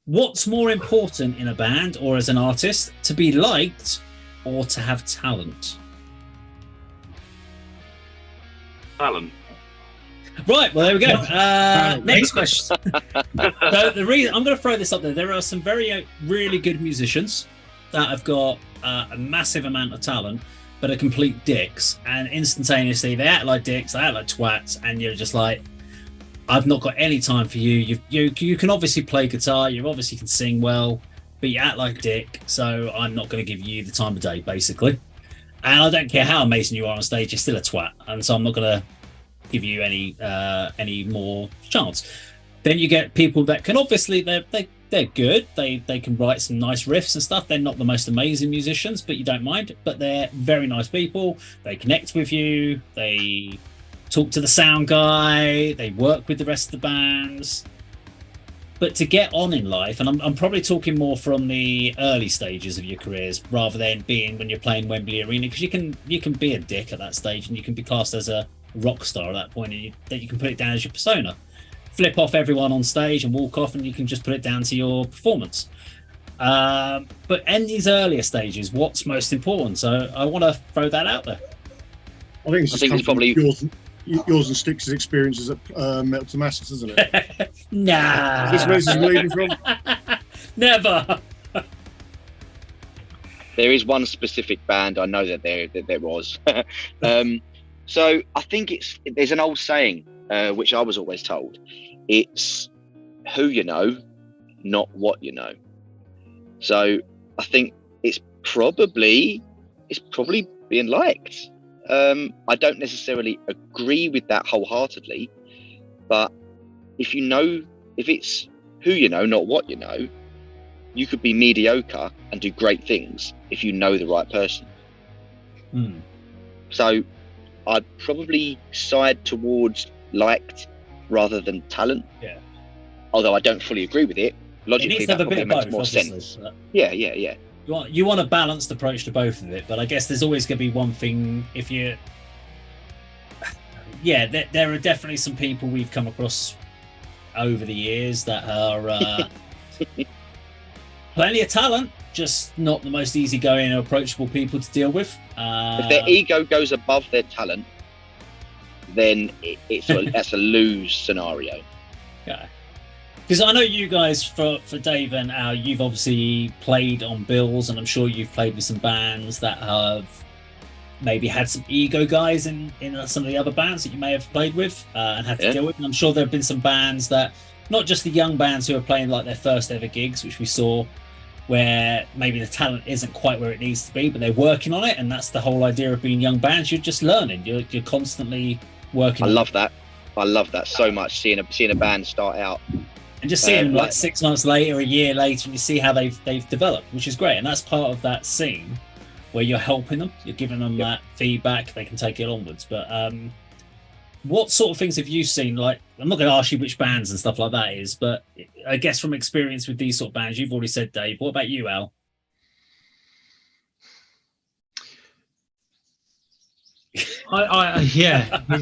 What's more important in a band or as an artist, to be liked or to have talent? Talent. Right, well, there we go. Next question. So the reason I'm going to throw this up there are some really good musicians that have got a massive amount of talent, but are complete dicks. And instantaneously, they act like dicks, they act like twats, and you're just like, I've not got any time for you. You can obviously play guitar, you obviously can sing well, but you act like a dick, so I'm not going to give you the time of day, basically. And I don't care how amazing you are on stage, you're still a twat, and so I'm not going to give you any more chance. Then you get people that can obviously they're good. They can write some nice riffs and stuff. They're not the most amazing musicians, but you don't mind. But they're very nice people. They connect with you. They talk to the sound guy. They work with the rest of the bands. But to get on in life, and I'm probably talking more from the early stages of your careers rather than being when you're playing Wembley Arena, because you can be a dick at that stage and you can be classed as a rock star at that point, and that you can put it down as your persona. Flip off everyone on stage and walk off, and you can just put it down to your performance. But in these earlier stages, what's most important? So I want to throw that out there. I think it's probably yours and Styx's experiences at Metal to Masses, isn't it? Nah. Is this where this is leading from? Never. There is one specific band I know that there was. So I think there's an old saying, which I was always told. It's who you know, not what you know. So I think it's probably being liked. I don't necessarily agree with that wholeheartedly, but if it's who you know, not what you know, you could be mediocre and do great things if you know the right person. So I'd probably side towards liked rather than talent. Yeah. Although I don't fully agree with it. Logically, that probably makes more sense. Yeah. You want a balanced approach to both of it, but I guess there's always going to be one thing. There are definitely some people we've come across over the years that are plenty of talent, just not the most easygoing or approachable people to deal with. If their ego goes above their talent, then that's a lose scenario. Okay. Because I know you guys, for Dave and Al, you've obviously played on bills, and I'm sure you've played with some bands that have maybe had some ego guys in some of the other bands that you may have played with and had to deal with. And I'm sure there have been some bands that, not just the young bands who are playing like their first ever gigs, which we saw, where maybe the talent isn't quite where it needs to be, but they're working on it. And that's the whole idea of being young bands. You're just learning. You're constantly working. I love that so much. Seeing a band start out and just seeing them like 6 months later, a year later, and you see how they've developed, which is great. And that's part of that scene where you're helping them, you're giving them that feedback, they can take it onwards. But what sort of things have you seen? Like, I'm not going to ask you which bands and stuff like that is, but I guess from experience with these sort of bands, you've already said, Dave. What about you, Al? You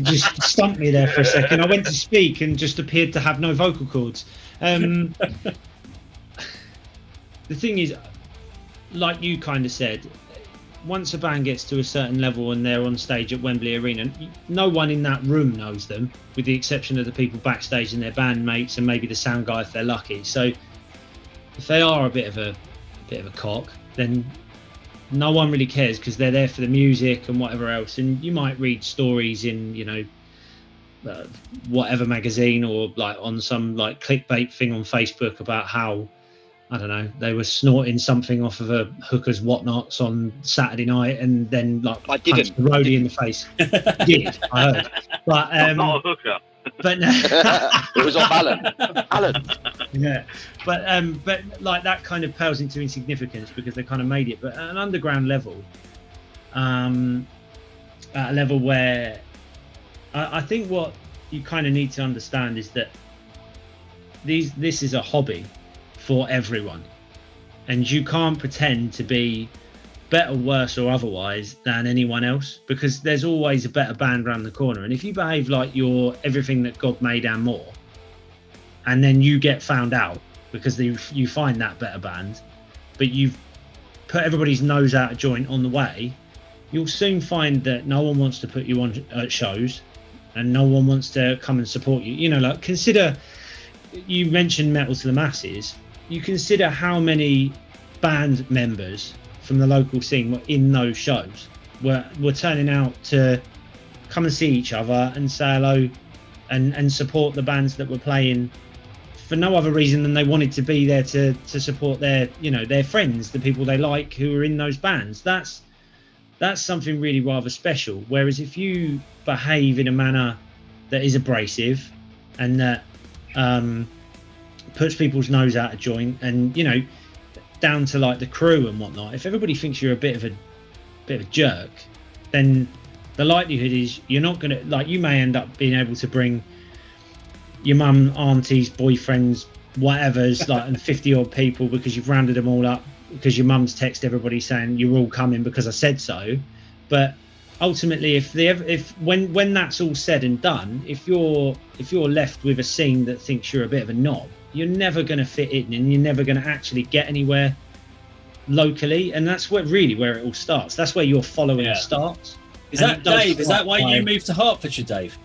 just stumped me there for a second. I went to speak and just appeared to have no vocal cords. The thing is, like you kind of said, once a band gets to a certain level and they're on stage at Wembley Arena, no one in that room knows them, with the exception of the people backstage and their bandmates and maybe the sound guy if they're lucky. So if they are a bit of a cock, then no one really cares, because they're there for the music and whatever else. And you might read stories in whatever magazine or like on some like clickbait thing on Facebook about how, I don't know, they were snorting something off of a hooker's whatnots on Saturday night and then like punched the roadie in the face. I heard. But not a hooker. But it was on Alan. Yeah, but like that kind of pales into insignificance because they kind of made it. But at an underground level, at a level where I think what you kind of need to understand is that this is a hobby for everyone, and you can't pretend to be better, worse or otherwise than anyone else, because there's always a better band around the corner. And if you behave like you're everything that God made and more, and then you get found out because you find that better band, but you've put everybody's nose out of joint on the way, you'll soon find that no one wants to put you on at shows, and no one wants to come and support you. You know, like, consider, you mentioned Metal to the Masses. You consider how many band members from the local scene were in those shows, were turning out to come and see each other and say hello and support the bands that were playing for no other reason than they wanted to be there to support their, you know, their friends, the people they like who are in those bands. That's something really rather special. Whereas if you behave in a manner that is abrasive and that puts people's nose out of joint, and, you know, down to like the crew and whatnot, if everybody thinks you're a bit of a jerk, then the likelihood is you're not gonna, like, you may end up being able to bring your mum, aunties, boyfriends, whatever's, like, and 50 odd people because you've rounded them all up because your mum's text everybody saying you're all coming because I said so. But ultimately, when that's all said and done, if you're left with a scene that thinks you're a bit of a knob, you're never going to fit in, and you're never going to actually get anywhere locally. And that's where it all starts. That's where your following starts. Is that Dave? Is that why you moved to Hertfordshire, Dave?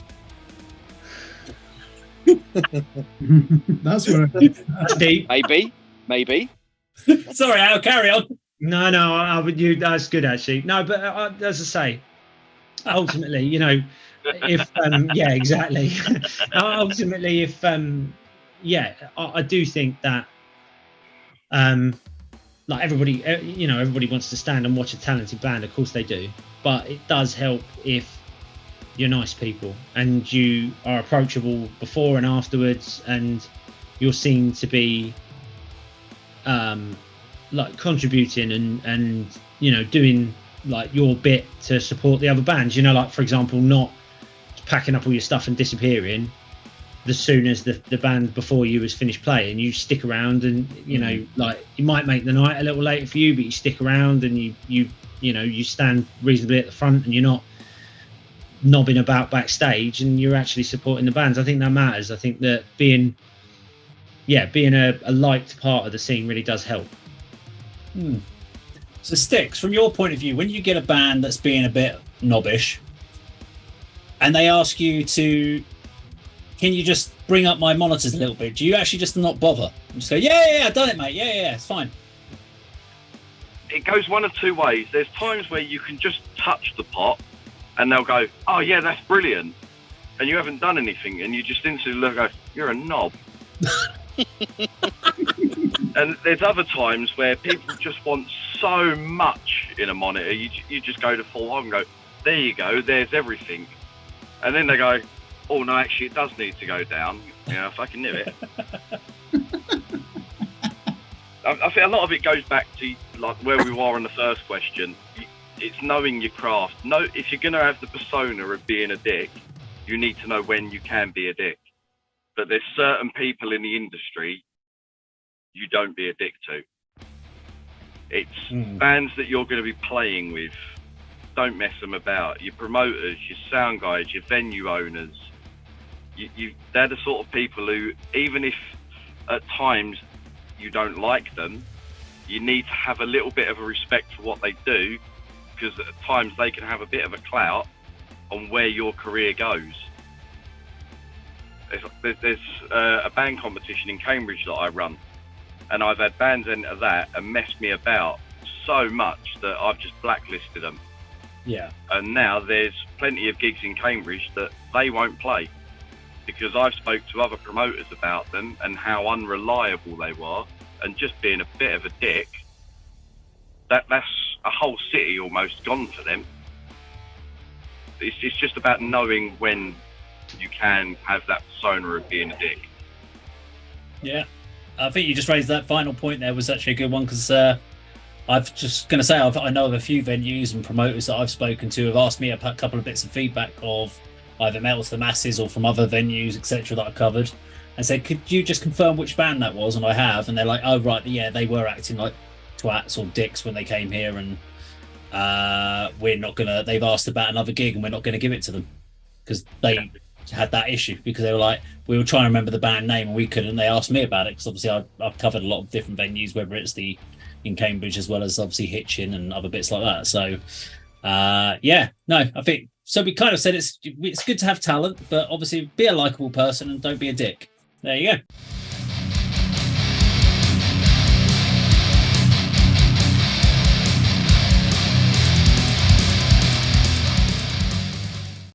That's where. That's deep. Maybe. Sorry, Al, carry on. No, I would. That's good, actually. No, but as I say, ultimately, you know, if yeah, exactly. Ultimately, if I do think that like, everybody, you know, everybody wants to stand and watch a talented band. Of course they do, but it does help if you're nice people and you are approachable before and afterwards, and you're seen to be like contributing and you know, doing like your bit to support the other bands. You know, like, for example, not packing up all your stuff and disappearing as soon as the band before you has finished playing. You stick around, and, you know, like, you might make the night a little later for you, but you stick around and you know, you stand reasonably at the front, and you're not knobbing about backstage, and you're actually supporting the bands. I think that matters. I think that being a liked part of the scene really does help. So, Sticks, from your point of view, when you get a band that's being a bit knobbish and they ask you to, can you just bring up my monitors a little bit, do you actually just not bother and just go, yeah, I've done it, mate, yeah, it's fine? It goes one of two ways. There's times where you can just touch the pot and they'll go, oh yeah, that's brilliant, and you haven't done anything, and you just instantly look and go, you're a knob. And there's other times where people just want so much in a monitor, you just go to full on and go, there you go, there's everything. And then they go, oh no, actually it does need to go down. You know, if I can nip it. I think a lot of it goes back to, like, where we were on the first question. It's knowing your craft. If you're going to have the persona of being a dick, you need to know when you can be a dick. But there's certain people in the industry you don't be a dick to. It's bands that you're going to be playing with. Don't mess them about. Your promoters, your sound guys, your venue owners. They're the sort of people who, even if at times you don't like them, you need to have a little bit of a respect for what they do, because at times they can have a bit of a clout on where your career goes. There's a band competition in Cambridge that I run, and I've had bands enter that and mess me about so much that I've just blacklisted them. Yeah. And now there's plenty of gigs in Cambridge that they won't play because I've spoke to other promoters about them and how unreliable they were, and just being a bit of a dick. That's a whole city almost gone for them. It's just about knowing when you can have that persona of being a dick. Yeah, I think you just raised that final point there was actually a good one, because I've just going to say I know of a few venues and promoters that I've spoken to have asked me a couple of bits of feedback of either Metal to the Masses or from other venues, etc., that I covered, and said, could you just confirm which band that was? And I have, and they're like, oh right, yeah, they were acting like twats or dicks when they came here, and they've asked about another gig and we're not going to give it to them because had that issue because they were like, we were trying to remember the band name and we couldn't. They asked me about it because obviously I've covered a lot of different venues, whether it's in Cambridge as well as obviously Hitchin and other bits like that. So I think so. We kind of said it's good to have talent, but obviously be a likable person and don't be a dick. There you go.